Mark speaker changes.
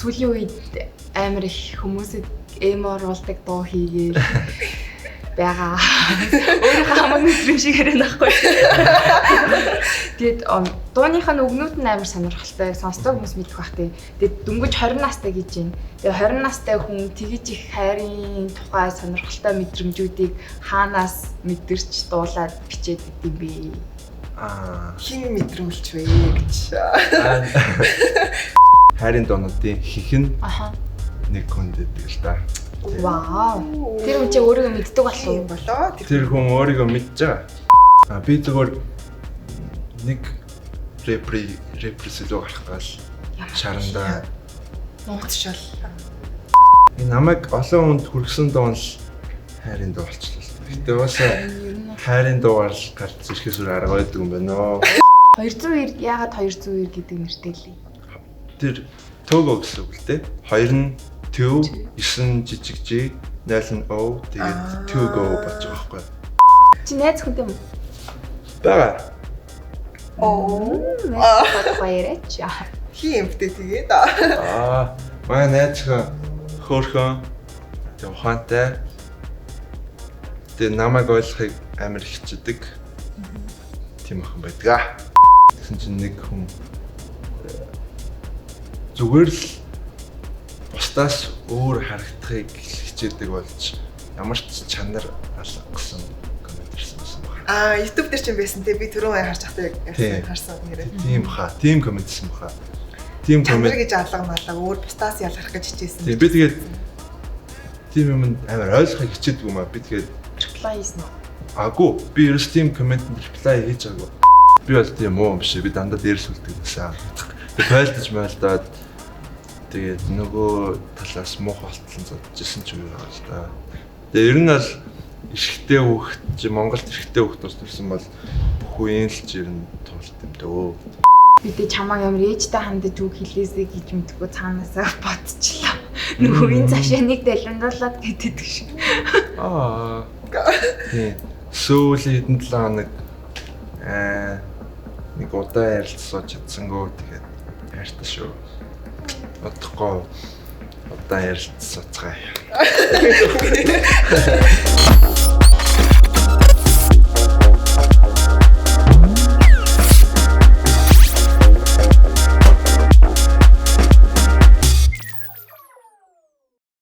Speaker 1: сүүлийн үед амар их хүмүүсэд эморуулдаг дуу хийгээл байгаа. Өөрийнхөө хамаг мэдрэмжээр нахгүй. Тэгээд дууныхаа үгнүүд нь амар сонирхолтой. Сонсдог хүмүүс мэдэх бах тий. Тэгээд дөнгөж 20 настай гэж байна. Тэгээд 20 настай хүн тэгж их хайрын тухай сонирхолтой мэдрэмжүүдийг хаанаас мэдэрч дуулаад бичээд идэв бэ?
Speaker 2: Хин мэдрүүлж вэ гэж.
Speaker 3: Хайрын дуунуудын хихэн нэг хүн дэдэг л да.
Speaker 1: Вау. Тэр хүн чи өөрийгөө мэддэг болов
Speaker 2: болоо.
Speaker 3: Тэр хүн өөрийгөө мэдж байгаа. Би зөвхөн нэг репресэлөө гарах гал шаранда
Speaker 2: Монголчол.
Speaker 3: Энэ намайг олон хүнд хүргэсэн дуу л хайрын дуу болчихлоо. Гэтэ уусаа хайрын дуугаар л гарч ирэхээс өөр арга байдаг юм байна оо.
Speaker 1: 290 яагаад 290 гэдэг нэртэй лээ?
Speaker 3: Тэр Togo гэсэн үг л дээ. 2 нь төв 9 жижиг G 0 нь O тэгээд Togo болж байгаа байхгүй.
Speaker 1: Чи найз хүнтэй юм?
Speaker 3: Бага.
Speaker 1: Найз баярч.
Speaker 2: Хин эмхтэй тэгээд.
Speaker 3: Манай найз хөөрхөн тэг ухаантай. Тэгээд намайг ойлгохыг амар хичээдэг. Тийм охин байдаг. Тэгсэн чинь нэг хүн зүгээр л бусдаас өөр харагдахыг хичээдэг болж ямар ч чанар алга гэсэн коммент ирсэн байна.
Speaker 2: YouTube дээр ч юм байсан те би түрүүн харж байхдаа харсан нэрээ.
Speaker 3: Тийм баха. Тийм коммент ирсэн баха. Тийм коммент
Speaker 2: гэж алга малаа өөр бусдаас ялгарх гэж хичээсэн.
Speaker 3: Тийм би тэгээд тийм юм амар ойлгохыг хичээдэг юм аа. Би тэгээд
Speaker 1: reply хийсэн үү?
Speaker 3: Агуу би ерөөс тийм комментэнд reply хийж байгаагүй. Би бол тийм муу биш. Би дандаа дээрс үлддэг гэсэн. Тэгээд тойлдож мэлдаад тэгээд нөгөө талаас муух болтлон зодчихсан ч юм байна л да. Тэгээд ер нь бол эрэгтэй хүүхэд чи Монголд эрэгтэй хүүхэд тус төрсэн бол бүх үеийн л ч ер нь туулт юм дөө.
Speaker 1: Би тэ чамаг ямар ээжтэй хандаж үг хэлээсэй гэж мэдгүй цаанаасаа бодчихлоо. Нөгөө энэ цаашаа нэг далимдуулаад гэдэг шиг.
Speaker 3: Тийм. Сүүлийн хэдэн 7 хоног нэг удаа ярилцсаж чадсангүй тэгээд хайртай шүү. Бодохгүй удаа ярилцсацгаая.